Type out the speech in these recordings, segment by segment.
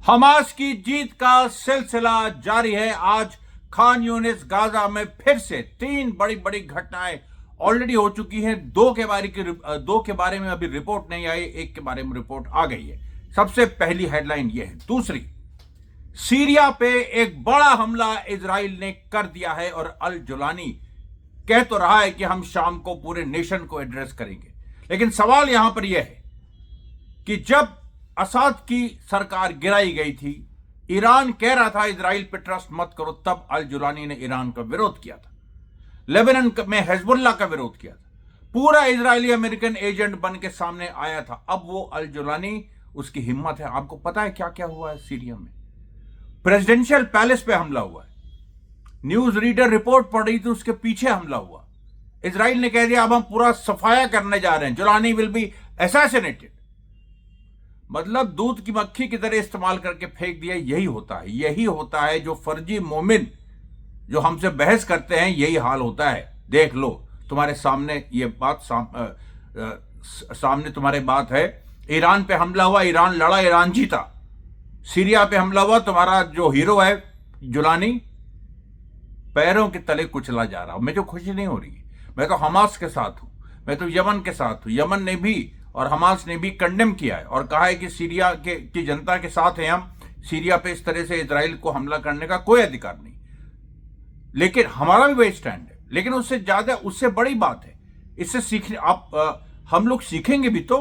Hamas की जीत का सिलसिला जारी है। आज खान यूनिस गाजा में फिर से 3 बड़ी बड़ी घटनाएं ऑलरेडी हो चुकी हैं। दो के बारे में अभी रिपोर्ट नहीं आई, एक के बारे में रिपोर्ट आ गई है। सबसे पहली हेडलाइन यह है। दूसरी, सीरिया पे एक बड़ा हमला इजराइल ने कर दिया है और अल जुलानी कह तो रहा है कि हम शाम को पूरे नेशन को एड्रेस करेंगे, लेकिन सवाल यहां पर यह है कि जब असाद की सरकार गिराई गई थी, ईरान कह रहा था इजराइल पे ट्रस्ट मत करो, तब अल जुलानी ने ईरान का विरोध किया था। लेबनान में हिजबुल्लाह का विरोध किया था। पूरा इजरायली अमेरिकन एजेंट बन के सामने आया था। अब वो अल जुलानी, उसकी हिम्मत है। आपको पता है क्या क्या हुआ है सीरिया में? प्रेसिडेंशियल पैलेस पे हमला हुआ है। न्यूज रीडर रिपोर्ट पढ़ रही थी, उसके पीछे हमला हुआ। इजराइल ने कह दिया अब हम पूरा सफाया करने जा रहे हैं, जुलानी विल बी असैसिनेटेड। मतलब दूध की मक्खी की तरह इस्तेमाल करके फेंक दिया। यही होता है जो फर्जी मोमिन जो हमसे बहस करते हैं, यही हाल होता है। देख लो, तुम्हारे सामने ये बात सामने तुम्हारे बात है। ईरान पे हमला हुआ, ईरान लड़ा, ईरान जीता। सीरिया पे हमला हुआ, तुम्हारा जो हीरो है जुलानी पैरों के तले कुचला जा रहा। मुझे खुशी नहीं हो रही है। मैं तो हमास के साथ हूं, मैं तो यमन के साथ हूं। यमन ने भी और हमास ने भी कंडेम किया है और कहा है कि सीरिया की जनता के साथ हैं हम। सीरिया पे इस तरह से इजराइल को हमला करने का कोई अधिकार नहीं, लेकिन हमारा भी वही स्टैंड है। लेकिन उससे ज्यादा, उससे बड़ी बात है, इससे सीखने हम लोग सीखेंगे भी तो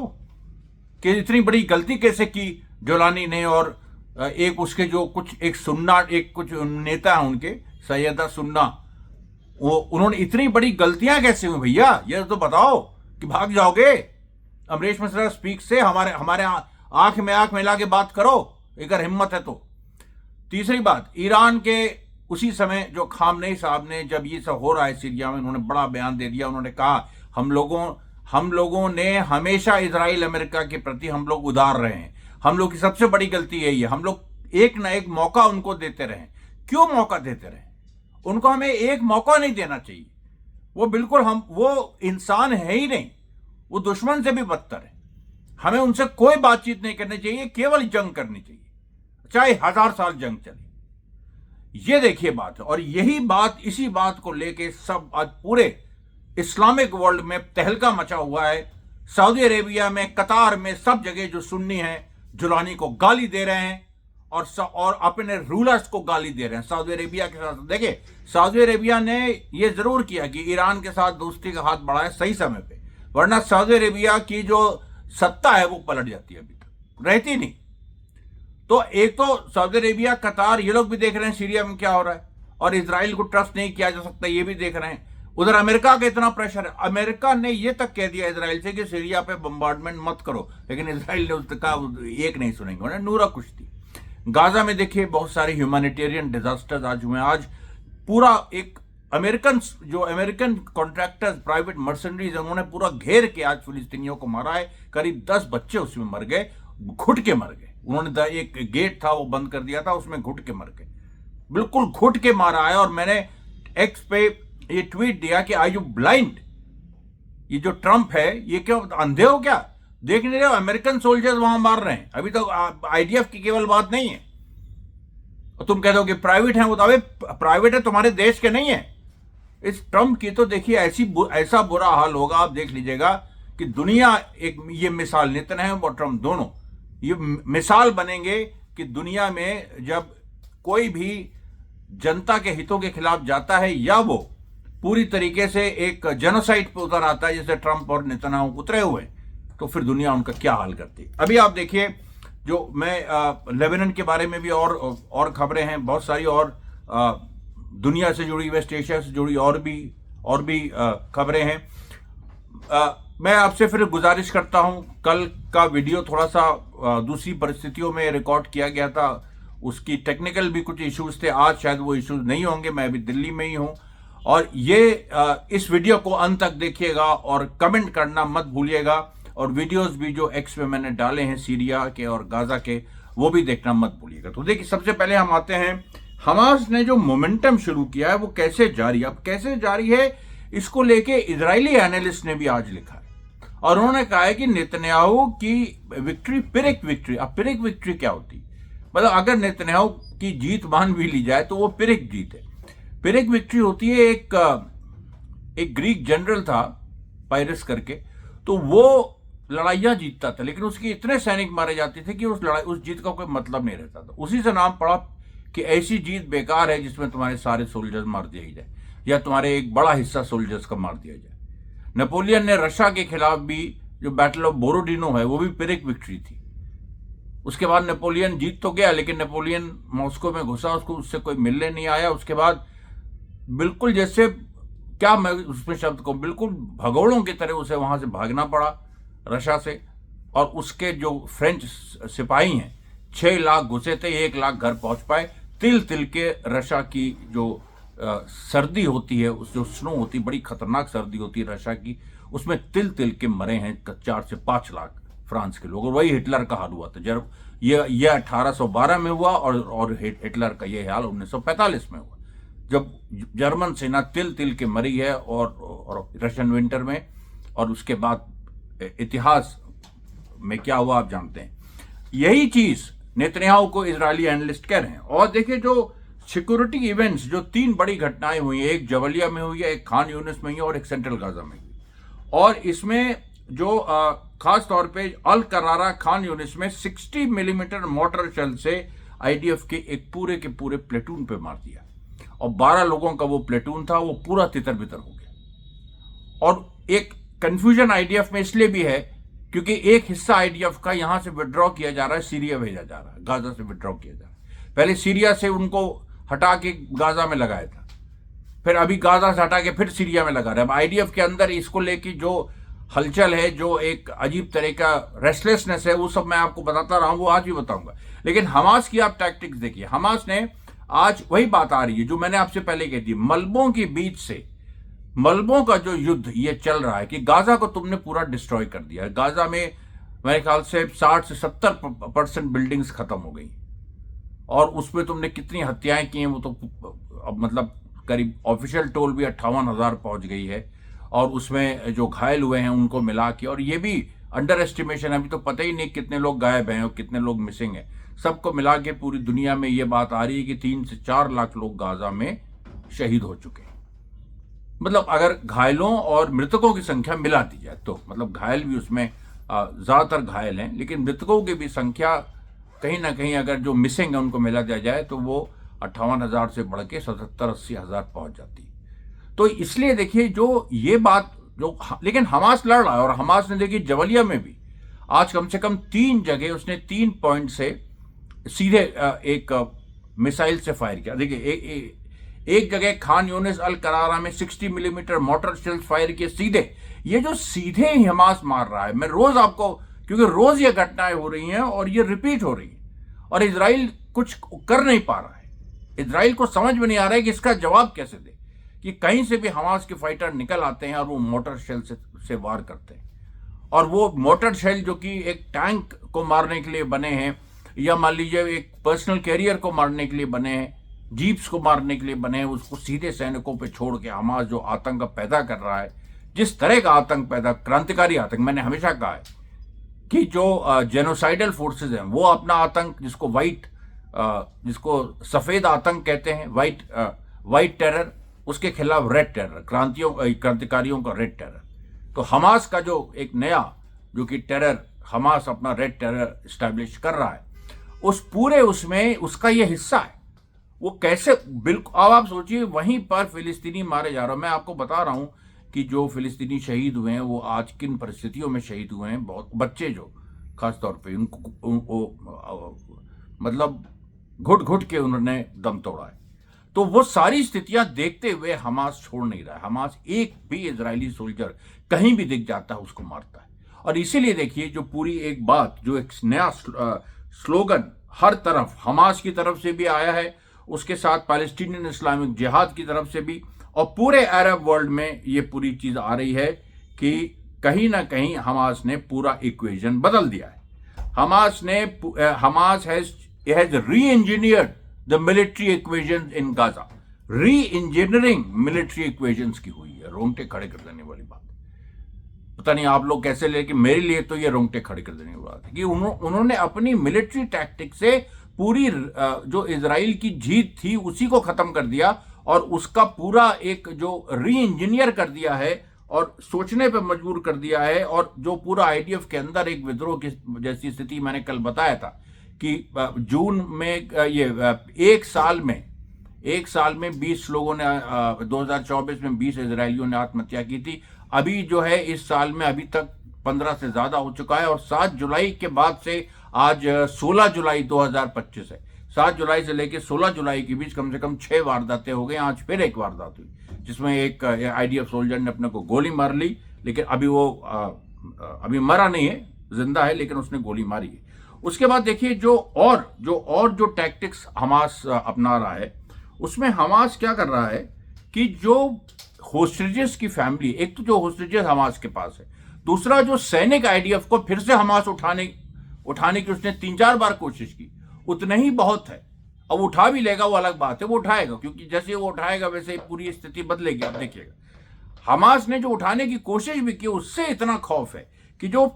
कि इतनी बड़ी गलती कैसे की जुलानी ने। और एक उसके जो कुछ नेता है उनके, सैयदा सुन्ना, वो उन्होंने इतनी बड़ी गलतियां कैसे हुई भैया? ये तो बताओ कि भाग जाओगे। अमरीश मिश्रा स्पीक से हमारे आंख में आंख मिला के बात करो, अगर हिम्मत है तो। तीसरी बात, ईरान के उसी समय जो खामनेई साहब ने, जब ये सब हो रहा है सीरिया में, उन्होंने बड़ा बयान दे दिया। उन्होंने कहा हम लोगों ने हमेशा इजराइल अमेरिका के प्रति हम लोग उदार रहे हैं। हम लोग की सबसे बड़ी गलती यही है, हम लोग एक ना एक मौका उनको देते रहे। क्यों मौका देते रहे? उनको हमें एक मौका नहीं देना चाहिए। वो बिल्कुल वो इंसान है ही नहीं, वो दुश्मन से भी बदतर है। हमें उनसे कोई बातचीत नहीं करनी चाहिए, केवल जंग करनी चाहिए, चाहे 1000 साल जंग चले। ये देखिए बात है। और यही बात, इसी बात को लेके सब आज पूरे इस्लामिक वर्ल्ड में तहलका मचा हुआ है। सऊदी अरेबिया में, कतार में, सब जगह जो सुन्नी हैं जुलानी को गाली दे रहे हैं और अपने रूलर्स को गाली दे रहे हैं। सऊदी अरेबिया के साथ देखिए, सऊदी अरेबिया ने यह जरूर किया कि ईरान के साथ दोस्ती का हाथ बढ़ाए सही समय पे, वरना सऊदी अरेबिया की जो सत्ता है वो पलट जाती है, अभी तक रहती नहीं। तो एक तो सऊदी अरेबिया, कतार, ये लोग भी देख रहे हैं सीरिया में क्या हो रहा है, और इजराइल को ट्रस्ट नहीं किया जा सकता, ये भी देख रहे हैं। उधर अमेरिका का इतना प्रेशर है। अमेरिका ने ये तक कह दिया इजराइल से कि सीरिया पे बम्बार्डमेंट मत करो, लेकिन इजराइल ने उसका एक नहीं सुनेंगे, उन्होंने नूरा कुछ दी। गाजा में देखिए बहुत सारे ह्यूमैनिटेरियन डिजास्टर्स आज हुए। आज पूरा एक अमेरिकन कॉन्ट्रैक्टर्स, प्राइवेट मर्सनरीज, उन्होंने पूरा घेर के आज फिलिस्तीनियों को मारा है। करीब 10 बच्चे उसमें मर गए, घुट के मर गए। उन्होंने एक गेट था वो बंद कर दिया था, उसमें घुट के मर गए, बिल्कुल घुट के मारा है। और मैंने एक्स पे ये ट्वीट दिया कि आर यू ब्लाइंड? ये जो ट्रंप है, ये क्यों अंधे हो क्या? देख नहीं रहे हो अमेरिकन सोल्जर्स वहां मार रहे हैं। अभी तो आईडीएफ की केवल बात नहीं है। और तुम कहते हो कि प्राइवेट है, वो तो अभी प्राइवेट है, तुम्हारे देश के नहीं है। इस ट्रंप की तो देखिए ऐसा बुरा हाल होगा, आप देख लीजिएगा कि दुनिया एक, ये मिसाल, नेतन्याहू और ट्रंप दोनों ये मिसाल बनेंगे कि दुनिया में जब कोई भी जनता के हितों के खिलाफ जाता है या वो पूरी तरीके से एक जेनोसाइड पे उतर आता है, जैसे ट्रंप और नेतन्याहू उतरे हुए, तो फिर दुनिया उनका क्या हाल करती। अभी आप देखिए, जो मैं लेबनान के बारे में भी और खबरें हैं बहुत सारी, और दुनिया से जुड़ी, वेस्ट एशिया से जुड़ी और भी खबरें हैं। मैं आपसे फिर गुजारिश करता हूं, कल का वीडियो थोड़ा सा दूसरी परिस्थितियों में रिकॉर्ड किया गया था, उसकी टेक्निकल भी कुछ इश्यूज थे। आज शायद वो इश्यूज नहीं होंगे, मैं अभी दिल्ली में ही हूं। और इस वीडियो को अंत तक देखिएगा और कमेंट करना मत भूलिएगा। और वीडियोस भी जो एक्स में मैंने डाले हैं सीरिया के और गाजा के, वो भी देखना मत भूलिएगा। तो देखिए, सबसे पहले हम आते हैं, हमास ने जो मोमेंटम शुरू किया है वो कैसे जारी है, इसको लेके इजरायली एनालिस्ट ने भी आज लिखा है। और उन्होंने कहा है कि नेतन्याहू की विक्ट्री पिरिक विक्ट्री। अब पिरिक विक्ट्री क्या होती? मतलब अगर नेतन्याहू की जीत मान भी ली जाए तो वो पिरिक जीत है। पिरिक विक्ट्री होती है, एक ग्रीक जनरल था पायरस करके, तो वो लड़ाइयां जीतता था, लेकिन उसके इतने सैनिक मारे जाते थे कि उस जीत का कोई मतलब नहीं रहता था। उसी से नाम पड़ा कि ऐसी जीत बेकार है जिसमें तुम्हारे सारे सोल्जर्स मार दिए जाए या तुम्हारे एक बड़ा हिस्सा सोल्जर्स का मार दिया जाए। नेपोलियन ने रशिया के खिलाफ भी, जो बैटल ऑफ बोरोडिनो है, वो भी पिरिक विक्ट्री थी। उसके बाद नेपोलियन जीत तो गया, लेकिन नेपोलियन मॉस्को में घुसा, उसको उससे कोई मिलने नहीं आया। उसके बाद बिल्कुल जैसे, क्या मैं उसमें शब्द को, बिल्कुल भगोड़ों की तरह उसे वहां से भागना पड़ा रशिया से। और उसके जो फ्रेंच सिपाही हैं, 6 लाख घुसे थे, 1 लाख घर पहुंच पाए। तिल तिल के रशिया की जो सर्दी होती है, उस जो स्नो होती है, बड़ी खतरनाक सर्दी होती है रशिया की, उसमें तिल तिल के मरे हैं 4 से 5 लाख फ्रांस के लोग। और वही हिटलर का हाल हुआ था। जब ये 1812 में हुआ और हिटलर का ये हाल 1945 में हुआ, जब जर्मन सेना तिल तिल के मरी है और रशियन विंटर में। और उसके बाद इतिहास में क्या हुआ आप जानते हैं। यही चीज नेतन्याहू को इजरायली एनालिस्ट कह रहे हैं। और देखिए, जो सिक्योरिटी इवेंट्स, जो 3 बड़ी घटनाएं हुई हैं, एक जबलिया में हुई है, एक खान यूनिस में हुई है और एक सेंट्रल गाजा में हुई। और इसमें जो खास तौर पे अल करारा खान यूनिस में 60 मिलीमीटर मोटर शेल से आईडीएफ के एक पूरे के पूरे प्लेटून पे मार दिया। और 12 लोगों का वो प्लेटून था, वो पूरा तितर बितर हो गया। और एक कंफ्यूजन आईडीएफ में इसलिए भी है क्योंकि एक हिस्सा आईडीएफ का यहां से विड्रॉ किया जा रहा है, सीरिया भेजा जा रहा है, गाजा से विड्रॉ किया जा रहा है। पहले सीरिया से उनको हटा के गाजा में लगाया था, फिर अभी गाजा से हटा के फिर सीरिया में लगा रहे हैं। अब आईडीएफ के अंदर इसको लेके जो हलचल है, जो एक अजीब तरह का रेस्टलेसनेस है, वो सब मैं आपको बताता रहा हूं, वो आज भी बताऊंगा। लेकिन हमास की आप टैक्टिक्स देखिए। हमास ने आज वही बात आ रही है जो मैंने आपसे पहले कही थी, मलबों के बीच से, मलबों का जो युद्ध ये चल रहा है कि गाजा को तुमने पूरा डिस्ट्रॉय कर दिया है। गाजा में मेरे ख्याल से 60 से 70% बिल्डिंग्स खत्म हो गई और उसमें तुमने कितनी हत्याएं की हैं वो तो अब मतलब करीब ऑफिशियल टोल भी 58,000 पहुंच गई है। और उसमें जो घायल हुए हैं उनको मिला के, और ये भी अंडर एस्टिमेशन, अभी तो पता ही नहीं कितने लोग गायब हैं और कितने लोग मिसिंग हैं। सबको मिला के पूरी दुनिया में ये बात आ रही है कि 3 से 4 लाख लोग गाजा में शहीद हो चुके हैं। मतलब अगर घायलों और मृतकों की संख्या मिला दी जाए तो, मतलब घायल भी उसमें ज्यादातर घायल हैं, लेकिन मृतकों की भी संख्या कहीं ना कहीं अगर जो मिसिंग है उनको मिला दिया जाए तो वो 58,000 से बढ़ के 77-80 हजार पहुंच जाती। तो इसलिए देखिए जो ये बात जो, लेकिन हमास लड़ रहा है। और हमास ने देखिए जबलिया में भी आज कम से कम 3 जगह उसने 3 पॉइंट से सीधे एक मिसाइल से फायर किया। देखिए एक जगह खान यूनिस अल करारा में 60 मिलीमीटर मोटर शेल्स फायर किए सीधे। ये जो सीधे ही हमास मार रहा है, मैं रोज आपको, क्योंकि रोज ये घटनाएं हो रही हैं और ये रिपीट हो रही हैं और इजराइल कुछ कर नहीं पा रहा है। इजराइल को समझ में नहीं आ रहा है कि इसका जवाब कैसे दे, कि कहीं से भी हमास के फाइटर निकल आते हैं और वो मोटर शेल से वार करते हैं। और वो मोटर शेल जो कि एक टैंक को मारने के लिए बने हैं, या मान लीजिए एक पर्सनल कैरियर को मारने के लिए बने हैं, जीप्स को मारने के लिए बने हैं, उसको सीधे सैनिकों पे छोड़ के हमास जो आतंक पैदा कर रहा है, जिस तरह का आतंक पैदा, क्रांतिकारी आतंक, मैंने हमेशा कहा है कि जो जेनोसाइडल फोर्सेस हैं वो अपना आतंक, जिसको सफेद आतंक कहते हैं, वाइट टेरर, उसके खिलाफ रेड टेरर, क्रांतिकारियों का रेड टेरर। तो हमास का जो एक नया जो कि टेरर, हमास अपना रेड टेरर स्टैब्लिश कर रहा है, उस पूरे उसमें उसका ये हिस्सा है। वो कैसे, बिल्कुल अब आप सोचिए, वहीं पर फिलिस्तीनी मारे जा रहे हैं। मैं आपको बता रहा हूं कि जो फिलिस्तीनी शहीद हुए हैं वो आज किन परिस्थितियों में शहीद हुए हैं। बहुत बच्चे जो खास तौर पे उनको मतलब घुट घुट के उन्होंने दम तोड़ा है। तो वो सारी स्थितियां देखते हुए हमास छोड़ नहीं रहा है। हमास एक भी इजरायली सोल्जर कहीं भी दिख जाता है उसको मारता है। और इसीलिए देखिए जो पूरी एक बात, जो एक नया स्लोगन हर तरफ हमास की तरफ से भी आया है, उसके साथ पैलेस्टीनियन इस्लामिक जिहाद की तरफ से भी, और पूरे अरब वर्ल्ड में ये पूरी चीज आ रही है कि कहीं ना कहीं हमास ने पूरा इक्वेशन बदल दिया है। हमास हैज री engineered the military equation in Gaza. री इंजीनियरिंग मिलिट्री इक्वेशंस की हुई है। रोंगटे खड़े कर देने वाली बात, पता नहीं आप लोग कैसे, लेकिन मेरे लिए तो ये रोंगटे खड़े कर देने वाली बात है कि उन्होंने अपनी मिलिट्री टैक्टिक से पूरी जो इजराइल की जीत थी उसी को खत्म कर दिया और उसका पूरा एक जो री इंजीनियर कर दिया है और सोचने पे मजबूर कर दिया है। और जो पूरा आईडीएफ के अंदर एक विद्रोह की जैसी स्थिति मैंने कल बताया था कि जून में एक साल में 20 लोगों ने 2024 में 20 इजरायलियों ने आत्महत्या की थी। अभी जो है इस साल में अभी तक 15 से ज्यादा हो चुका है। और 7 जुलाई के बाद से आज 16 जुलाई 2025 है, 7 जुलाई से लेकर 16 जुलाई के बीच कम से कम 6 वारदातें हो गई। आज फिर एक वारदात हुई जिसमें एक आईडीएफ सोल्जर ने अपने को गोली मार ली, लेकिन अभी वो अभी मरा नहीं है, जिंदा है, लेकिन उसने गोली मारी है। उसके बाद देखिए जो टैक्टिक्स हमास अपना रहा है, उसमें हमास क्या कर रहा है कि जो होस्टेजेस की फैमिली, एक तो जो होस्टेजेस हमास के पास है, दूसरा जो सैनिक आईडीएफ को फिर से हमास उठाने की उसने 3-4 बार कोशिश की, उतने ही बहुत है। अब उठा भी लेगा वो अलग बात है, वो उठाएगा, क्योंकि जैसे वो उठाएगा वैसे पूरी स्थिति बदलेगी। आप देखिएगा हमास ने जो उठाने की कोशिश भी की, उससे इतना खौफ है कि जो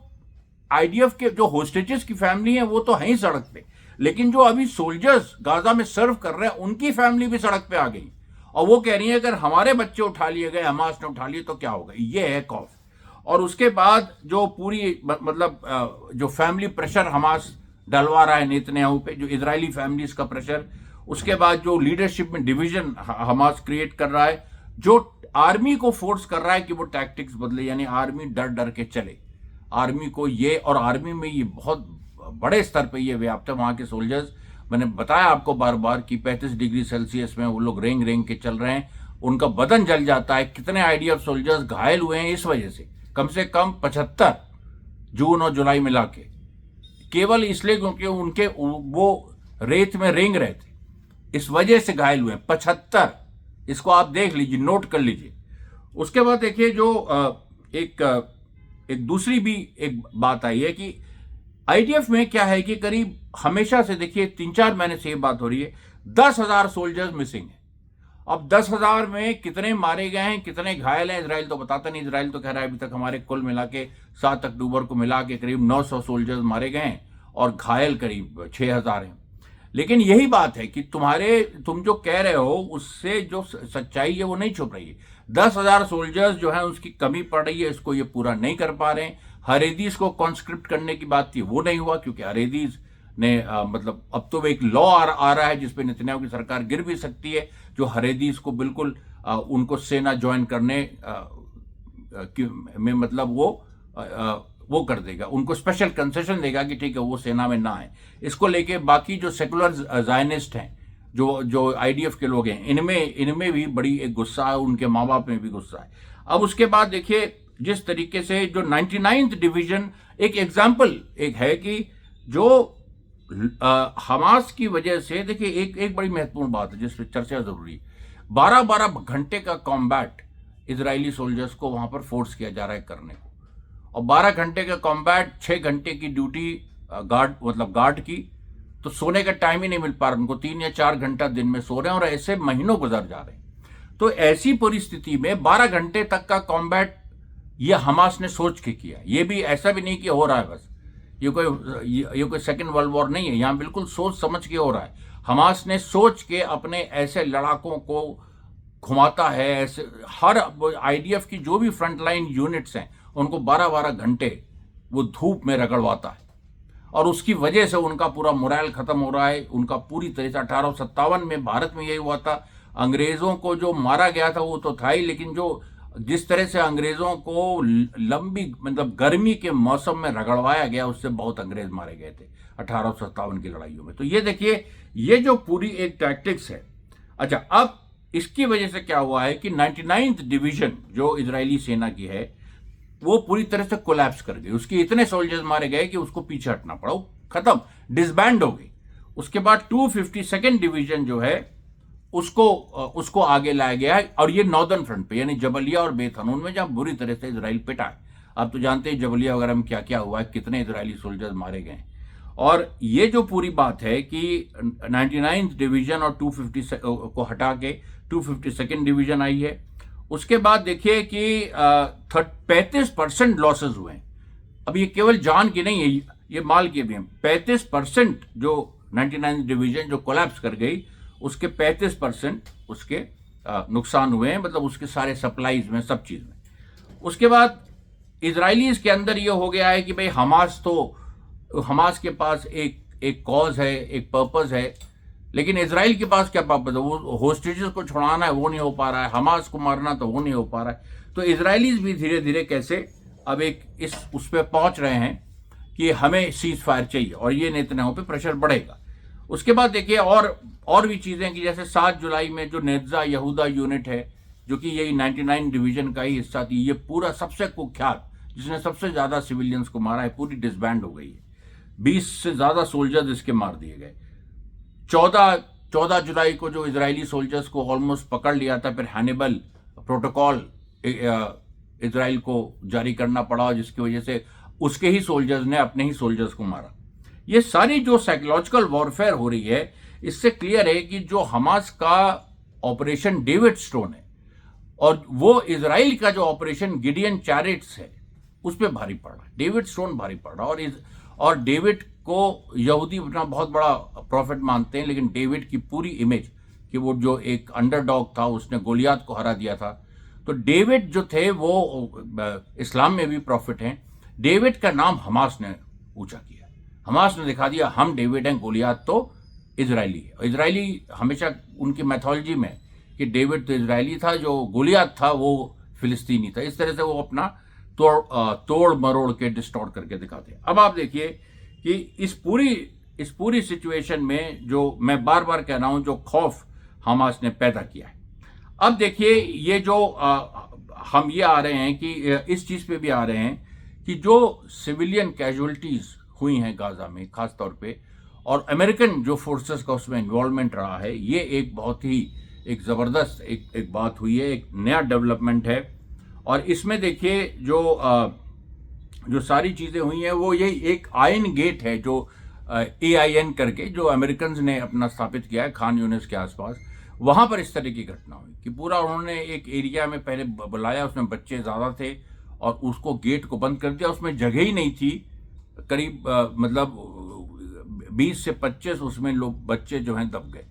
आईडीएफ के जो होस्टेजेस की फैमिली है वो तो है ही सड़क पे, लेकिन जो अभी सोल्जर्स गाजा में सर्व कर रहे हैं उनकी फैमिली भी सड़क पे आ गई और वो कह रही है अगर हमारे बच्चे उठा लिए गए, हमास ने उठा लिए तो क्या होगा। ये है खौफ। और उसके बाद जो पूरी मतलब जो फैमिली प्रेशर हमास डलवा रहा है नेतन्याहू पे, जो इजरायली फैमिलीज का प्रेशर, उसके बाद जो लीडरशिप में डिवीजन हमास क्रिएट कर रहा है, जो आर्मी को फोर्स कर रहा है कि वो टैक्टिक्स बदले, यानी आर्मी डर डर के चले। आर्मी को ये, और आर्मी में ये बहुत बड़े स्तर पे ये व्याप्त है। वहां के सोल्जर्स, मैंने बताया आपको बार बार कि 35 डिग्री सेल्सियस में वो लोग रेंग रेंग के चल रहे हैं, उनका बदन जल जाता है। कितने आईडीएफ सोल्जर्स घायल हुए हैं इस वजह से कम 75 जून और जुलाई मिला के, केवल इसलिए क्योंकि उनके वो रेत में रेंग रहे थे, इस वजह से घायल हुए हैं 75। इसको आप देख लीजिए, नोट कर लीजिए। उसके बाद देखिए जो एक दूसरी भी एक बात आई है कि आईडीएफ में क्या है कि करीब हमेशा से, देखिए 3-4 महीने से ये बात हो रही है, 10,000 सोल्जर्स मिसिंग है। अब 10,000 में कितने मारे गए हैं, कितने घायल हैं, इजराइल तो बताता नहीं। इजराइल तो कह रहा है अभी तक हमारे कुल मिला के 7 अक्टूबर को मिला के करीब 900 सोल्जर्स मारे गए हैं और घायल करीब 6,000 हैं। लेकिन यही बात है कि तुम जो कह रहे हो उससे जो सच्चाई है वो नहीं छुप रही है। 10,000 सोल्जर्स जो है उसकी कमी पड़ रही है, इसको ये पूरा नहीं कर पा रहे हैं। हरेदीज को कॉन्स्क्रिप्ट करने की बात थी, वो नहीं हुआ, क्योंकि हरेदीज ने मतलब अब तो एक लॉ आ रहा है जिसपे नेतन्याहू की सरकार गिर भी सकती है, जो हरेदीज को बिल्कुल उनको सेना ज्वाइन करने में मतलब वो कर देगा, उनको स्पेशल कंसेशन देगा कि ठीक है वो सेना में ना आए। इसको लेके बाकी जो सेकुलर जायनिस्ट हैं, जो आईडीएफ के लोग हैं, इनमें भी बड़ी एक गुस्सा है, उनके माँ बाप में भी गुस्सा है। अब उसके बाद देखिए जिस तरीके से जो 99th डिवीजन एक एग्जाम्पल एक है कि जो हमास की वजह से, देखिए एक बड़ी महत्वपूर्ण बात है जिस पर चर्चा जरूरी है। 12-12 घंटे का कॉम्बैट इजरायली सोल्जर्स को वहां पर फोर्स किया जा रहा है करने को, और 12 घंटे का कॉम्बैट, 6 घंटे की ड्यूटी गार्ड की, तो सोने का टाइम ही नहीं मिल पा रहा उनको। 3 या 4 घंटा दिन में सो रहे हैं और ऐसे महीनों गुजर जा रहे हैं। तो ऐसी परिस्थिति में 12 घंटे तक का कॉम्बैट ये हमास ने सोच के किया। ये भी ऐसा भी नहीं कि हो रहा है बस, ये कोई सेकेंड वर्ल्ड वॉर नहीं है, यहां बिल्कुल सोच समझ के हो रहा है। हमास ने सोच के अपने ऐसे लड़ाकों को घुमाता है, ऐसे हर आईडीएफ की जो भी फ्रंटलाइन यूनिट्स हैं उनको 12-12 घंटे वो धूप में रगड़वाता है, और उसकी वजह से उनका पूरा मोरल खत्म हो रहा है। उनका पूरी तरह से 1857 में भारत में यही हुआ था। अंग्रेजों को जो मारा गया था वो तो था ही, लेकिन जो जिस तरह से अंग्रेजों को लंबी मतलब गर्मी के मौसम में रगड़वाया गया, उससे बहुत अंग्रेज मारे गए थे 1857 की लड़ाइयों में। तो ये देखिए, ये जो पूरी एक टैक्टिक्स है। अच्छा, अब इसकी वजह से क्या हुआ है कि 99th डिवीजन जो इजरायली सेना की है वो पूरी तरह से कोलैप्स कर गई। उसके इतने सोल्जर्स मारे गए कि उसको पीछे हटना पड़ा, खत्म, डिसबैंड हो गई। उसके बाद 252nd डिवीजन जो है उसको आगे लाया गया है, और ये नॉर्दर्न फ्रंट पे, यानी जबलिया और बेत हनून में, जहां बुरी तरह से इजराइल पिटा है। आप तो जानते हैं जबलिया वगैरह में क्या क्या हुआ है, कितने इजरायली सोल्जर्स मारे गए। और ये जो पूरी बात है कि 99th डिवीजन और 250 को हटा के 252nd डिवीजन आई है। उसके बाद देखिए कि 35% लॉसेस हुए हैं। अब ये केवल जान की नहीं है, ये माल के भी हैं। 35% जो 99 डिवीजन जो कोलैप्स कर गई, उसके 35% उसके नुकसान हुए हैं, मतलब उसके सारे सप्लाईज में, सब चीज़ में। उसके बाद इजरायलीज के अंदर ये हो गया है कि भाई हमास के पास एक कॉज है, एक पर्पस है, लेकिन इजराइल के पास क्या पर्पस है? वो होस्टेजेस को छुड़ाना है, वो नहीं हो पा रहा है, हमास को मारना तो वो नहीं हो पा रहा है। तो इजरायलीज भी धीरे धीरे कैसे अब उस पर पहुंच रहे हैं कि हमें सीज फायर चाहिए, और ये नेतन्याहू पे प्रेशर बढ़ेगा। उसके बाद देखिए और भी चीज़ें कि जैसे 7 जुलाई में जो नेत्जा यहूदा यूनिट है, जो कि यही 99 डिवीजन का ही हिस्सा थी, ये पूरा सबसे कुख्यात, जिसने सबसे ज़्यादा सिविलियंस को मारा है, पूरी डिसबैंड हो गई है। 20 से ज़्यादा सोल्जर्स इसके मार दिए गए। 14 जुलाई को जो इजरायली सोल्जर्स को ऑलमोस्ट पकड़ लिया था, फिर हैनिबल प्रोटोकॉल इजराइल को जारी करना पड़ा, जिसकी वजह से उसके ही सोल्जर्स ने अपने ही सोल्जर्स को मारा। ये सारी जो साइकोलॉजिकल वॉरफेयर हो रही है, इससे क्लियर है कि जो हमास का ऑपरेशन डेविड स्टोन है और वो इजराइल का जो ऑपरेशन गिडियन चैरिट्स है, उस पर भारी पड़ रहा है, डेविड स्टोन भारी पड़ रहा है। और डेविड को यहूदी अपना बहुत बड़ा प्रॉफिट मानते हैं, लेकिन डेविड की पूरी इमेज कि वो जो एक अंडरडॉग था, उसने गोलियात को हरा दिया था, तो डेविड जो थे वो इस्लाम में भी प्रॉफिट हैं। डेविड का नाम हमास ने ऊंचा किया, हमास ने दिखा दिया हम डेविड हैं, गोलियात तो इजरायली है। इजरायली हमेशा उनकी मैथोलॉजी में कि डेविड तो इजरायली था, जो गोलियात था वो फिलिस्तीनी था। इस तरह से वो अपना तोड़ मरोड़ के डिस्टॉर्ट करके दिखाते हैं। अब आप देखिए कि इस पूरी सिचुएशन में जो मैं बार बार कह रहा हूं, जो खौफ हमास ने पैदा किया है। अब देखिए ये जो हम ये आ रहे हैं कि इस चीज पे भी आ रहे हैं कि जो सिविलियन कैजुअलिटीज हुई हैं गाजा में खास तौर पे, और अमेरिकन जो फोर्सेस का उसमें इन्वॉल्वमेंट रहा है, ये एक बहुत ही एक जबरदस्त एक बात हुई है, एक नया डेवलपमेंट है। और इसमें देखिए जो सारी चीज़ें हुई हैं, वो ये एक आयन गेट है जो AIN करके जो अमेरिकन ने अपना स्थापित किया है खान यूनिस के आसपास। वहाँ पर इस तरह की घटना हुई कि पूरा उन्होंने एक एरिया में पहले बुलाया, उसमें बच्चे ज़्यादा थे और उसको गेट को बंद कर दिया, उसमें जगह ही नहीं थी। करीब मतलब 20 से 25 उसमें लोग बच्चे जो हैं दब गए,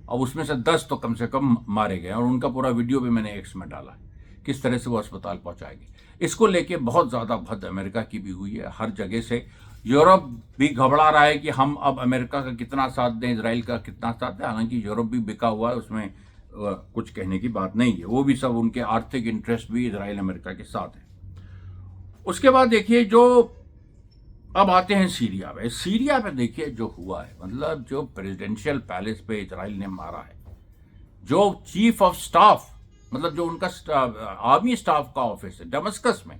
और उसमें से 10 तो कम से कम मारे गए, और उनका पूरा वीडियो भी मैंने X में डाला है किस तरह से वो अस्पताल पहुंचाएगी। इसको लेके बहुत ज़्यादा भद्द अमेरिका की भी हुई है, हर जगह से। यूरोप भी घबरा रहा है कि हम अब अमेरिका का कितना साथ दें, इजराइल का कितना साथ दें। हालांकि यूरोप भी बिका हुआ है, उसमें कुछ कहने की बात नहीं है, वो भी सब उनके आर्थिक इंटरेस्ट भी इजराइल अमेरिका के साथ है। उसके बाद देखिए जो अब आते हैं सीरिया पे। सीरिया पे देखिए जो हुआ है, मतलब जो प्रेसिडेंशियल पैलेस पे इजराइल ने मारा है, जो चीफ ऑफ स्टाफ, मतलब जो उनका आर्मी स्टाफ का ऑफिस है दमस्कस में।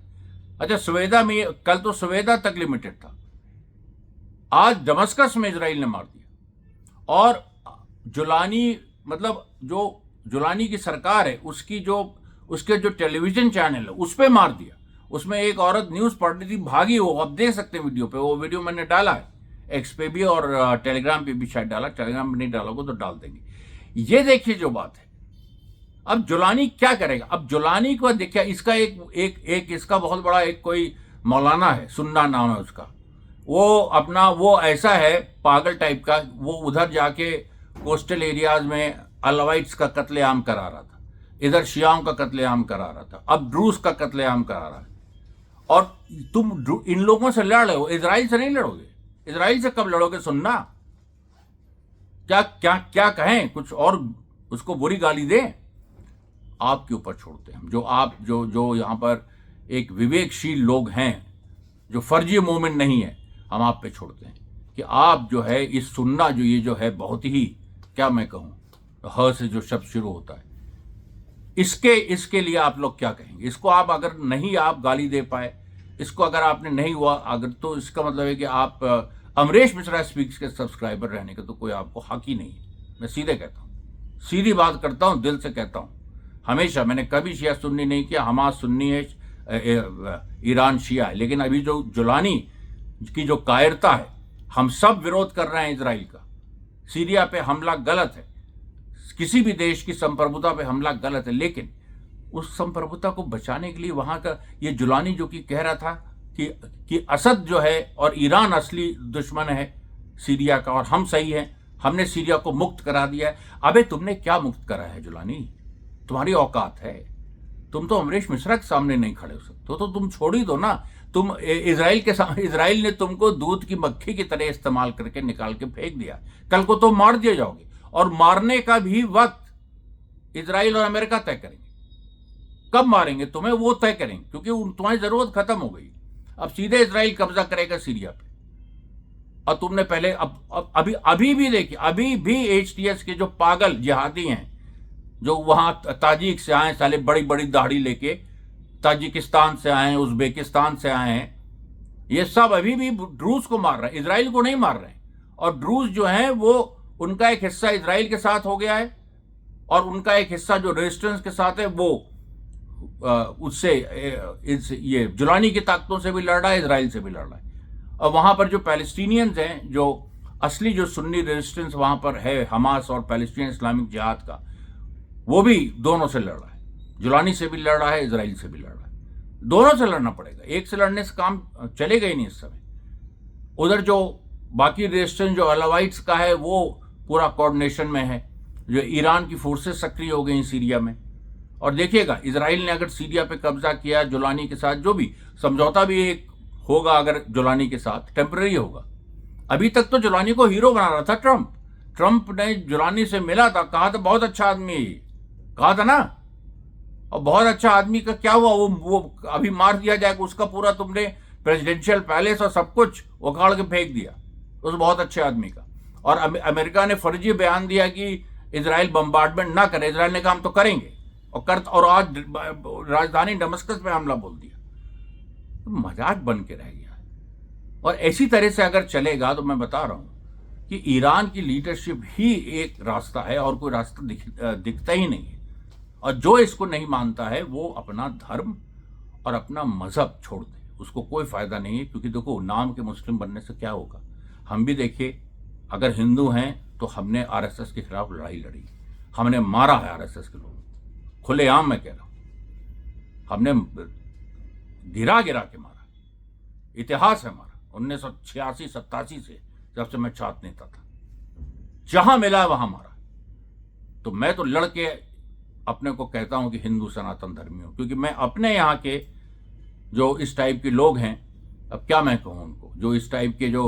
अच्छा, सवेदा में, कल तो सवेदा तक लिमिटेड था, आज दमस्कस में इजराइल ने मार दिया। और जुलानी, मतलब जो जुलानी की सरकार है, उसके जो टेलीविजन चैनल है उस पर मार दिया। उसमें एक औरत न्यूज़ पढ़ रही थी, भागी, वो आप देख सकते हैं वीडियो पे। वो वीडियो मैंने डाला है X पे भी और टेलीग्राम पे भी शायद डाला, टेलीग्राम पे नहीं डालोगे तो डाल देंगे। ये देखिए जो बात है। अब जुलानी क्या करेगा? अब जुलानी को देखिए, इसका एक इसका बहुत बड़ा एक कोई मौलाना है, सुन्ना नाम है उसका, वो ऐसा है पागल टाइप का, वो उधर जाके कोस्टल एरियाज में अलवाइट्स का कत्लेआम करा रहा था, इधर शियाओं का कत्लेआम करा रहा था, अब ड्रूस का कत्लेआम करा रहा है। और तुम इन लोगों से लड़ रहे हो, इजराइल से नहीं लड़ोगे। इजराइल से कब लड़ोगे? सुनना, क्या क्या क्या कहें, कुछ और उसको बुरी गाली दें? आपके ऊपर छोड़ते हैं हम, जो यहाँ पर एक विवेकशील लोग हैं, जो फर्जी मोमेंट नहीं है, हम आप पे छोड़ते हैं कि आप जो है इस सुनना, जो ये जो है बहुत ही, क्या मैं कहूँ, ह से जो शब्द शुरू होता है, इसके लिए आप लोग क्या कहेंगे? इसको आप अगर नहीं आप गाली दे पाए, इसको अगर आपने नहीं हुआ अगर, तो इसका मतलब है कि आप अमरीश मिश्रा स्पीक्स के सब्सक्राइबर रहने का तो कोई आपको हक ही नहीं है। मैं सीधे कहता हूँ, सीधी बात करता हूँ, दिल से कहता हूँ। हमेशा मैंने कभी शिया सुन्नी नहीं किया, हमास सुन्नी है, ईरान शिया है, लेकिन अभी जो जुलानी की जो कायरता है, हम सब विरोध कर रहे हैं इजराइल का। सीरिया पे हमला गलत है, किसी भी देश की संप्रभुता पे हमला गलत है, लेकिन उस संप्रभुता को बचाने के लिए वहां का ये जुलानी जो कि कह रहा था कि असद जो है और ईरान असली दुश्मन है, सीरिया का और हम सही हैं, हमने सीरिया को मुक्त करा दिया है। अबे तुमने क्या मुक्त करा है जुलानी? तुम्हारी औकात है? तुम तो अमरीश मिश्रा के सामने नहीं खड़े हो सकते, तो तुम छोड़ ही दो ना। तुम इजराइल के सामने, इजराइल ने तुमको दूध की मक्खी की तरह इस्तेमाल करके निकाल के फेंक दिया। कल को तुम मार दिए जाओगे, और मारने का भी वक्त इजराइल और अमेरिका तय करेंगे। कब मारेंगे तुम्हें वो तय करेंगे, क्योंकि तुम्हारी जरूरत खत्म हो गई। अब सीधे इजराइल कब्जा करेगा सीरिया पे। और तुमने पहले अभी भी देखिए, अभी भी एचटीएस के जो पागल जिहादी हैं, जो वहां ताजिक से आए, साले बड़ी बड़ी दाढ़ी लेके ताजिकिस्तान से आए हैं, उज्बेकिस्तान से आए हैं, ये सब अभी भी ड्रूज को मार रहे हैं, इजराइल को नहीं मार रहे हैं। और ड्रूज जो हैं वो, उनका एक हिस्सा इजराइल के साथ हो गया है, और उनका एक हिस्सा जो रेजिस्टेंस के साथ है वो उससे ये जुलानी की ताकतों से भी लड़ रहा है, इजराइल से भी लड़ रहा है। और वहां पर जो पैलेस्टीनियंस हैं, जो असली जो सुन्नी रेजिस्टेंस वहां पर है, हमास और पैलेस्टीन इस्लामिक जिहाद का, वो भी दोनों से लड़ रहा है। जुलानी से भी लड़ रहा है, इजराइल से भी लड़ रहा है। दोनों से लड़ना पड़ेगा, एक से लड़ने से काम चलेगा ही नहीं इस समय। उधर जो बाकी रेजिस्टेंस जो अलावाइट्स का है वो पूरा कोऑर्डिनेशन में है। जो ईरान की फोर्सेस सक्रिय हो गई सीरिया में। और देखिएगा, इजराइल ने अगर सीरिया पे कब्जा किया जुलानी के साथ, जो भी समझौता भी एक होगा अगर जुलानी के साथ, टेम्पररी होगा। अभी तक तो जुलानी को हीरो बना रहा था ट्रंप ने जुलानी से मिला था, कहा था बहुत अच्छा आदमी है ये, कहा था ना। और बहुत अच्छा आदमी का क्या हुआ? वो अभी मार दिया जाएगा, उसका पूरा तुमने प्रेसिडेंशियल पैलेस और सब कुछ उखाड़ के फेंक दिया उस बहुत अच्छे आदमी का। और अमेरिका ने फर्जी बयान दिया कि इजराइल बम्बार्डमेंट ना करे। इजराइल ने कहा हम तो करेंगे, और आज राजधानी दमिश्क पे हमला बोल दिया। तो मजाक बन के रह गया। और ऐसी तरह से अगर चलेगा तो मैं बता रहा हूं कि ईरान की लीडरशिप ही एक रास्ता है, और कोई रास्ता दिखता ही नहीं है। और जो इसको नहीं मानता है वो अपना धर्म और अपना मजहब छोड़ दे, उसको कोई फायदा नहीं है। क्योंकि देखो, नाम के मुस्लिम बनने से क्या होगा? हम भी देखिए, अगर हिंदू हैं तो हमने आरएसएस के खिलाफ लड़ाई लड़ी, हमने मारा है आरएसएस के लोग, खुलेआम मैं कह रहा हूं, हमने गिरा के मारा। इतिहास है हमारा 1986-87 से, जब से मैं छात्र नेता था, जहां मिला वहां मारा। तो मैं तो लड़के अपने को कहता हूं कि हिंदू सनातन धर्मी हूं, क्योंकि मैं अपने यहाँ के जो इस टाइप के लोग हैं, अब क्या मैं कहूं उनको, जो इस टाइप के जो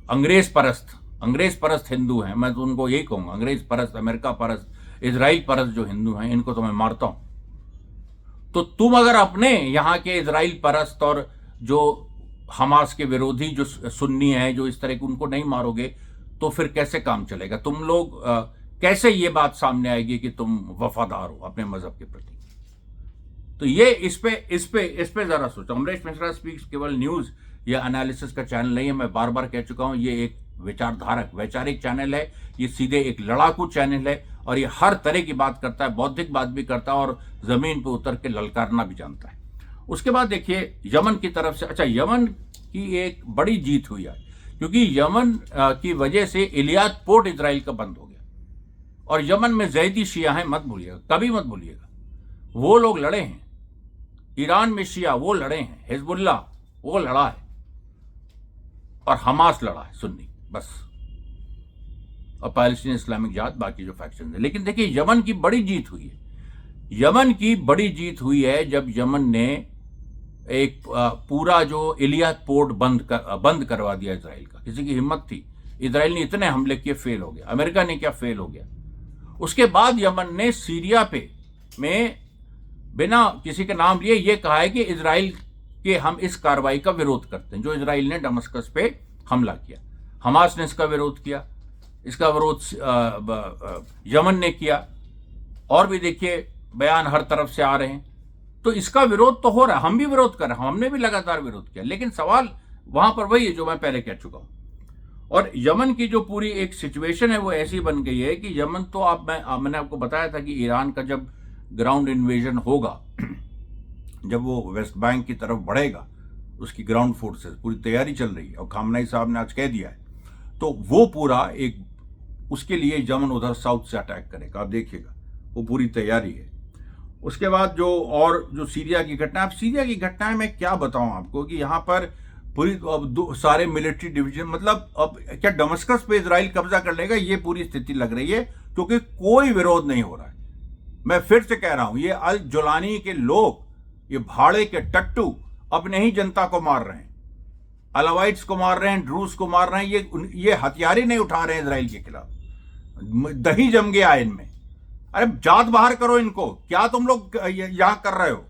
अंग्रेज परस्त हिंदू हैं, मैं तो उनको यही कहूंगा, अंग्रेज परस्त, अमेरिका परस्त, इजराइल परस्त जो हिंदू हैं, इनको तो मैं मारता हूं। तो तुम अगर अपने यहाँ के इजराइल परस्त और जो हमास के विरोधी जो सुन्नी है, जो इस तरह के, उनको नहीं मारोगे तो फिर कैसे काम चलेगा? तुम लोग कैसे ये बात सामने आएगी कि तुम वफादार हो अपने मजहब के प्रति? तो ये इस पे जरा सोचो। अमरीश मिश्रा स्पीक्स केवल न्यूज या एनालिसिस का चैनल नहीं है, मैं बार बार कह चुका हूं। ये एक वैचारिक चैनल है, ये सीधे एक लड़ाकू चैनल है, और ये हर तरह की बात करता है, बौद्धिक बात भी करता है, और जमीन पे उतर के ललकारना भी जानता है। उसके बाद देखिए यमन की तरफ से, अच्छा, यमन की एक बड़ी जीत हुई है, क्योंकि यमन की वजह से इलियाद पोर्ट इजराइल का बंद हो गया। और यमन में जैदी शिया हैं, मत भूलिएगा, कभी मत भूलिएगा, वो लोग लड़े हैं। ईरान में शिया वो लड़े हैं, हिजबुल्लाह वो लड़ा है, और हमास लड़ा है सुन्नी, बस। और पैलेस्टीन इस्लामिक जिहाद, बाकी जो फैक्शन है। लेकिन देखिए, यमन की बड़ी जीत हुई है। यमन की बड़ी जीत हुई है जब यमन ने एक पूरा जो इलियाद पोर्ट बंद करवा दिया इजराइल का। किसी की हिम्मत थी? इजराइल ने इतने हमले किए, फेल हो गया। अमेरिका ने क्या, फेल हो गया। उसके बाद यमन ने सीरिया पे में बिना किसी के नाम लिए ये कहा है कि इजराइल के हम इस कार्रवाई का विरोध करते हैं, जो इजराइल ने दमिश्क पे हमला किया। हमास ने इसका विरोध किया, इसका विरोध यमन ने किया, और भी देखिए बयान हर तरफ से आ रहे हैं। तो इसका विरोध तो हो रहा है, हम भी विरोध कर रहे हैं, हमने भी लगातार विरोध किया। लेकिन सवाल वहां पर वही है जो मैं पहले कह चुका हूं। और यमन की जो पूरी एक सिचुएशन है वो ऐसी बन गई है कि यमन तो मैंने आपको बताया था कि ईरान का जब ग्राउंड इन्वेजन होगा, जब वो वेस्ट बैंक की तरफ बढ़ेगा, उसकी ग्राउंड फोर्सेस पूरी तैयारी चल रही है, और खामनेई साहब ने आज कह दिया है, तो वो पूरा एक, उसके लिए यमन उधर साउथ से अटैक करेगा। आप देखिएगा, वो पूरी तैयारी है। उसके बाद जो सीरिया की घटना, अब सीरिया की घटना मैं क्या बताऊं आपको, कि यहाँ पर पूरी अब सारे मिलिट्री डिवीजन, मतलब अब क्या दमस्कस पे इजराइल कब्जा कर लेगा, ये पूरी स्थिति लग रही है, क्योंकि कोई विरोध नहीं हो रहा है। मैं फिर से कह रहा हूं, ये अल जुलानी के लोग, ये भाड़े के टट्टू अपने ही जनता को मार रहे हैं, अलावाइट्स को मार रहे हैं, ड्रूज को मार रहे हैं। ये हथियार ही नहीं उठा रहे हैं इजराइल के खिलाफ, दही जम गया है इनमें। अरे जात बाहर करो इनको, क्या तुम लोग यहां कर रहे हो।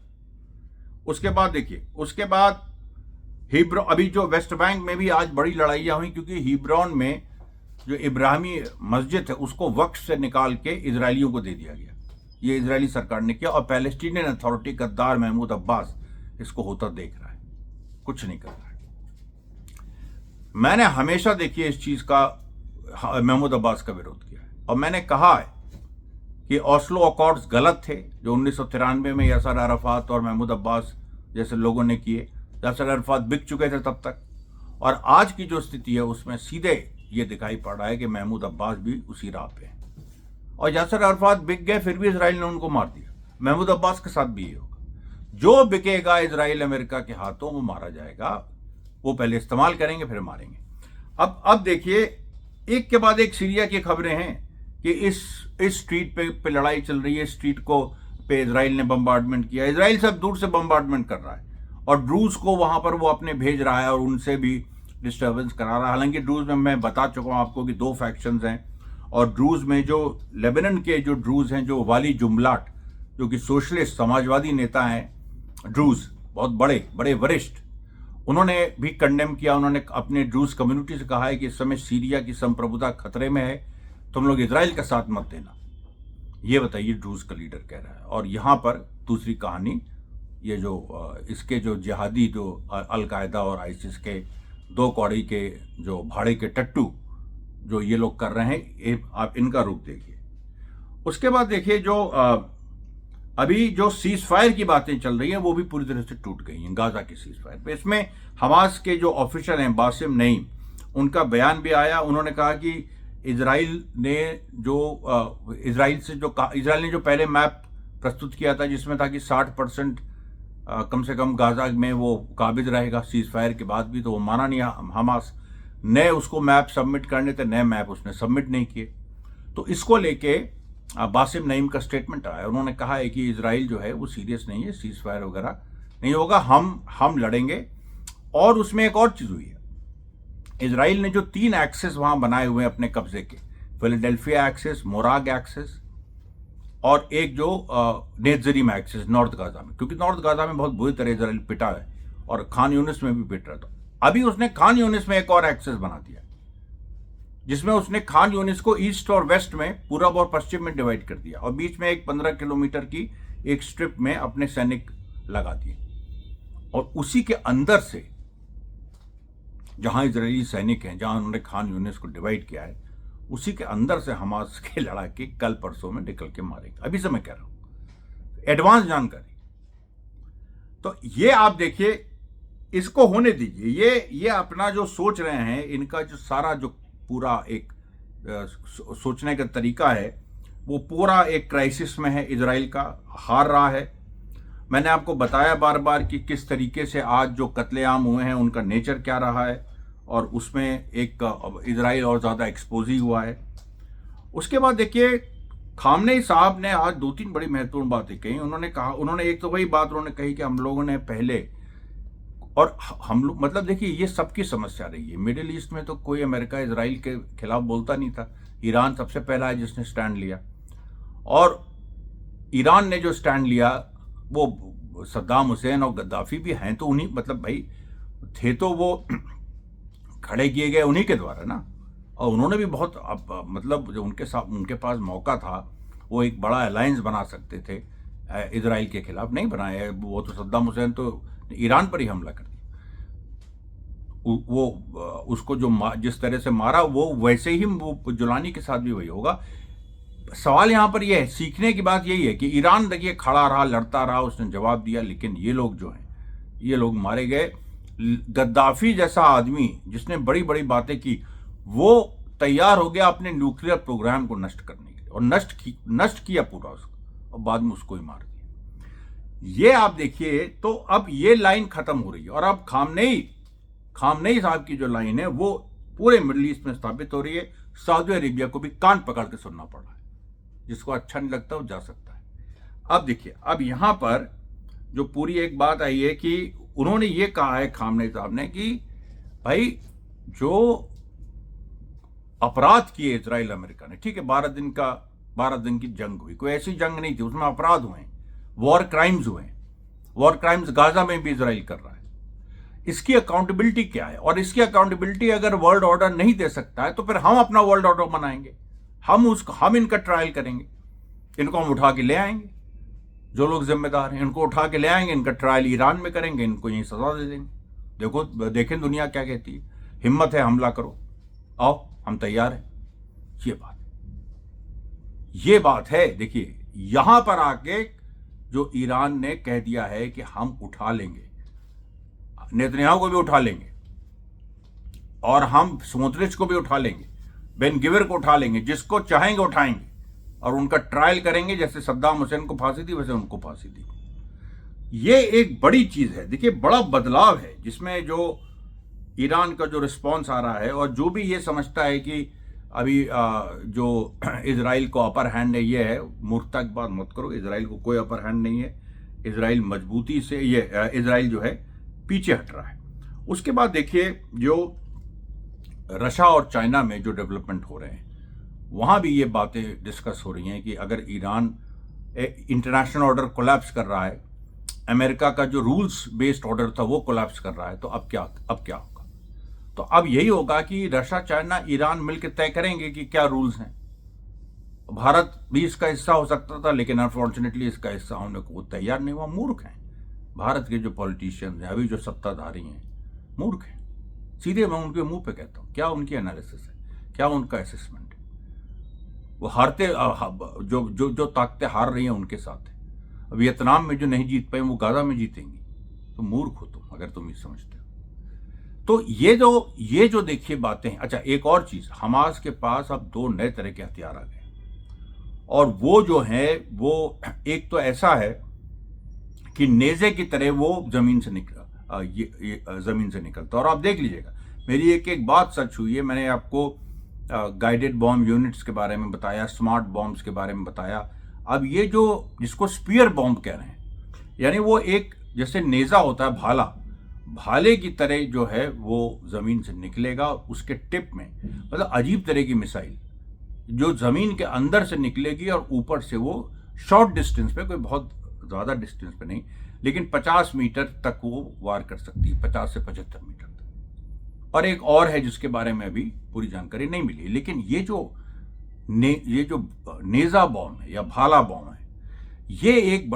उसके बाद देखिए, उसके बाद हिब्रोन, अभी जो वेस्ट बैंक में भी आज बड़ी लड़ाइयां हुई, क्योंकि हिब्रोन में जो इब्राहिमी मस्जिद है उसको वक्फ से निकाल के इजरायलियों को दे दिया गया। ये इजरायली सरकार ने किया, और पैलेस्टीनियन अथॉरिटी गद्दार महमूद अब्बास इसको होता देख रहा है, कुछ नहीं कर रहा है। मैंने हमेशा देखिए इस चीज का, महमूद अब्बास का विरोध किया है, और मैंने कहा है कि ओस्लो अकॉर्ड्स गलत थे जो 1993 में यासर अराफात और महमूद अब्बास जैसे लोगों ने किए। यासर अराफात बिक चुके थे तब तक, और आज की जो स्थिति है उसमें सीधे ये दिखाई पड़ रहा है कि महमूद अब्बास भी उसी राह पे है, और यासर अराफात बिक गए, फिर भी इजराइल ने उनको मार दिया। महमूद अब्बास के साथ भी ये होगा, जो बिकेगा इजराइल अमेरिका के हाथों वो मारा जाएगा। वो पहले इस्तेमाल करेंगे फिर मारेंगे। अब देखिए, एक के बाद एक सीरिया की खबरें हैं कि इस स्ट्रीट पे लड़ाई चल रही है, स्ट्रीट को पे इजराइल ने बम्बार्डमेंट किया। इजराइल सब दूर से बम्बार्डमेंट कर रहा है, और ड्रूज को वहां पर वो अपने भेज रहा है और उनसे भी डिस्टर्बेंस करा रहा है। हालांकि ड्रूज में मैं बता चुका हूं आपको कि 2 फैक्शंस हैं, और ड्रूज में जो लेबनान के जो ड्रूज हैं, जो वाली जुमलाट, जो कि सोशलिस्ट समाजवादी नेता हैं ड्रूज, बहुत बड़े बड़े वरिष्ठ, उन्होंने भी कंडेम किया। उन्होंने अपने ड्रूज कम्युनिटी से कहा है कि इस समय सीरिया की संप्रभुता खतरे में है, तुम लोग इजराइल का साथ मत देना। ये बताइए, ड्रूज का लीडर कह रहा है। और यहां पर दूसरी कहानी, ये जो इसके जो जिहादी, जो अलकायदा और आईसिस के 2 कौड़ी के जो भाड़े के टट्टू जो ये लोग कर रहे हैं, आप इनका रूप देखिए। उसके बाद देखिए, जो अभी जो सीज फायर की बातें चल रही हैं वो भी पूरी तरह से टूट गई हैं, गाजा की सीज फायर पे। इसमें हमास के जो ऑफिसर हैं बासिम नईम, उनका बयान भी आया। उन्होंने कहा कि इजराइल ने जो पहले मैप प्रस्तुत किया था, जिसमें था कि 60% कम से कम गाजा में वो काबिज रहेगा सीज फायर के बाद भी, तो वो माना नहीं हमास। नए उसको मैप सबमिट करने थे, नए मैप उसने सबमिट नहीं किए। तो इसको लेके बासिम नईम का स्टेटमेंट आया। उन्होंने कहा है कि इजराइल जो है वो सीरियस नहीं है, सीज फायर वगैरह नहीं होगा, हम लड़ेंगे। और उसमें एक और चीज हुई है, इजराइल ने जो 3 एक्सेस वहां बनाए हुए हैं अपने कब्जे के, फिलाडेल्फिया एक्सेस, मोराग एक्सेस, और एक जो नेत्जरीम एक्सेस नॉर्थ गाजा में, क्योंकि नॉर्थ गाजा में बहुत बुरी तरह इजराइल पिटा है और खान यूनिस में भी पिट रहा था। अभी उसने खान यूनिस में एक और एक्सेस बना दिया, जिसमें उसने खान यूनिस को ईस्ट और वेस्ट में, पूरब और पश्चिम में डिवाइड कर दिया, और बीच में एक 15 किलोमीटर की एक स्ट्रिप में अपने सैनिक लगा दिए। और उसी के अंदर से, जहां इजरायली सैनिक हैं, जहां उन्होंने खान यूनिस को डिवाइड किया है, उसी के अंदर से हमास के लड़ाके कल परसों में निकल के मारेंगे। अभी से मैं कह रहा हूं, एडवांस जानकारी। तो ये आप देखिए, इसको होने दीजिए। ये अपना जो सोच रहे हैं, इनका जो सारा जो पूरा एक सोचने का तरीका है, वो पूरा एक क्राइसिस में है। इजराइल का हार रहा है। मैंने आपको बताया बार बार कि किस तरीके से आज जो कत्लेआम हुए हैं उनका नेचर क्या रहा है, और उसमें एक इजराइल और ज़्यादा एक्सपोज हुआ है। उसके बाद देखिए, खामनेई साहब ने आज 2-3 बड़ी महत्वपूर्ण बातें कही। उन्होंने एक तो वही बात उन्होंने कही कि हम लोगों ने पहले, और हम लोग, मतलब देखिए, ये सबकी समस्या रही है। मिडिल ईस्ट में तो कोई अमेरिका इजराइल के खिलाफ बोलता नहीं था। ईरान सबसे पहला है जिसने स्टैंड लिया, और ईरान ने जो स्टैंड लिया, वो सद्दाम हुसैन और गद्दाफी भी हैं तो उन्हीं, मतलब भाई थे तो वो खड़े किए गए उन्हीं के द्वारा ना। और उन्होंने भी बहुत, मतलब जो उनके पास मौका था, वो एक बड़ा अलायंस बना सकते थे इजराइल के खिलाफ, नहीं बनाया। वो तो सद्दाम हुसैन तो ईरान पर ही हमला कर दिया। वो उसको जो जिस तरह से मारा, वो वैसे ही वो जुलानी के साथ भी वही होगा। सवाल यहां पर यह है, सीखने की बात यही है कि ईरान देखिए खड़ा रहा, लड़ता रहा, उसने जवाब दिया, लेकिन ये लोग जो हैं, ये लोग मारे गए। गद्दाफी जैसा आदमी जिसने बड़ी बड़ी बातें की, वो तैयार हो गया अपने न्यूक्लियर प्रोग्राम को नष्ट करने के लिए, और नष्ट किया पूरा उसको, और बाद में उसको ही मार दिया। ये आप देखिए, तो अब ये लाइन खत्म हो रही है। और अब खामनेई साहब की जो लाइन है वो पूरे मिडिल ईस्ट में स्थापित हो रही है। सऊदी अरेबिया को भी कान पकड़ के सुनना पड़ रहा है। जिसको अच्छा नहीं लगता वो जा सकता है। अब देखिए, अब यहां पर जो पूरी एक बात आई है कि उन्होंने ये कहा है खामनेई साहब ने कि भाई जो अपराध किए इजराइल अमेरिका ने, ठीक है, 12 दिन की जंग हुई, कोई ऐसी जंग नहीं थी, उसमें अपराध हुए, वॉर क्राइम्स हुए। वॉर क्राइम्स गाजा में भी इजराइल कर रहा है। इसकी अकाउंटेबिलिटी क्या है? और इसकी अकाउंटेबिलिटी अगर वर्ल्ड ऑर्डर नहीं दे सकता है तो फिर हम अपना वर्ल्ड ऑर्डर बनाएंगे, हम इनका ट्रायल करेंगे, इनको हम उठा के ले आएंगे, जो लोग जिम्मेदार हैं इनको उठा के ले आएंगे, इनका ट्रायल ईरान में करेंगे, इनको यही सजा दे देंगे। देखो, देखें दुनिया क्या कहती है। हिम्मत है, हमला करो, आओ, हम तैयार हैं। ये बात है। देखिए, यहां पर आके जो ईरान ने कह दिया है कि हम उठा लेंगे, नेतन्याहू को भी उठा लेंगे, और हम स्मोट्रिच को भी उठा लेंगे, बेन गिवर को उठा लेंगे, जिसको चाहेंगे उठाएंगे, और उनका ट्रायल करेंगे। जैसे सद्दाम हुसैन को फांसी दी वैसे उनको फांसी दी। ये एक बड़ी चीज है। देखिए, बड़ा बदलाव है जिसमें जो ईरान का जो रिस्पॉन्स आ रहा है, और जो भी ये समझता है कि अभी जो इजराइल को अपर हैंड है, ये है, मूर्खता की बात मत करो। इजराइल को कोई अपर हैंड नहीं है। इजराइल मजबूती से, इजराइल जो है पीछे हट रहा है। उसके बाद देखिए, जो रशिया और चाइना में जो डेवलपमेंट हो रहे हैं, वहां भी ये बातें डिस्कस हो रही हैं कि अगर ईरान इंटरनेशनल ऑर्डर कोलैप्स कर रहा है, अमेरिका का जो रूल्स बेस्ड ऑर्डर था वो कोलैप्स कर रहा है, तो अब क्या होगा? तो अब यही होगा कि रशिया, चाइना, ईरान मिलकर तय करेंगे कि क्या रूल्स हैं। भारत भी इसका हिस्सा हो सकता था, लेकिन अनफॉर्चुनेटली इसका हिस्सा होने को वो तैयार नहीं हुआ। मूर्ख हैं भारत के जो पॉलिटिशियंस हैं, अभी जो सत्ताधारी हैं, मूर्ख हैं। सीधे मैं उनके मुंह पे कहता हूं। क्या उनकी एनालिसिस है, क्या उनका असेसमेंट है? वो हारते, जो ताकतें हार रही हैं उनके साथ है। वियतनाम में जो नहीं जीत पाए वो गाजा में जीतेंगी। तो मूर्ख हो तुम अगर तुम ये समझते हो। तो ये जो देखिए बातें। अच्छा, एक और चीज, हमास के पास अब 2 नए तरह के हथियार आ गए, और वो जो है वो एक तो ऐसा है कि नेजे की तरह वो जमीन से निकलता। और आप देख लीजिएगा, मेरी एक बात सच हुई है। मैंने आपको गाइडेड बॉम्ब यूनिट्स के बारे में बताया, स्मार्ट बॉम्ब्स के बारे में बताया। अब ये जो जिसको स्पीयर बॉम्ब कह रहे हैं, यानी वो एक जैसे नेजा होता है, भाले की तरह जो है वो जमीन से निकलेगा। उसके टिप में मतलब अजीब तरह की मिसाइल जो जमीन के अंदर से निकलेगी, और ऊपर से वो शॉर्ट डिस्टेंस पे, कोई बहुत ज्यादा डिस्टेंस पे नहीं, लेकिन 50 मीटर तक वो वार कर सकती है, 50 से 75 मीटर तक। और एक और है जिसके बारे में अभी पूरी जानकारी नहीं मिली, लेकिन ये जो नेजा बॉम्ब है या भाला बॉम्ब है, ये एक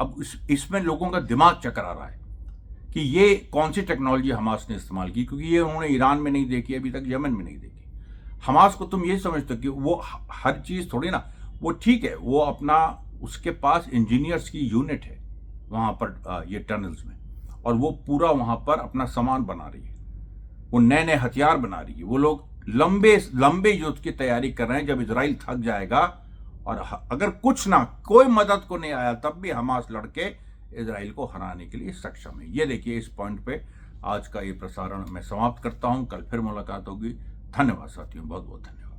अब इसमें लोगों का दिमाग चकर आ रहा है कि ये कौन सी टेक्नोलॉजी हमास ने इस्तेमाल की, क्योंकि ये उन्होंने ईरान में नहीं देखी, अभी तक यमन में नहीं देखी। हमास को तुम ये समझते हो कि वो हर चीज थोड़ी ना, वो ठीक है, वो अपना, उसके पास इंजीनियर्स की यूनिट है वहां पर ये टनल्स में, और वो पूरा वहां पर अपना सामान बना रही है, वो नए नए हथियार बना रही है। वो लोग लंबे युद्ध की तैयारी कर रहे हैं। जब इजराइल थक जाएगा और अगर कुछ ना, कोई मदद को नहीं आया, तब भी हमास लड़के इजराइल को हराने के लिए सक्षम है। ये देखिए, इस पॉइंट पे आज का ये प्रसारण मैं समाप्त करता हूं। कल फिर मुलाकात होगी। धन्यवाद साथियों, बहुत बहुत धन्यवाद।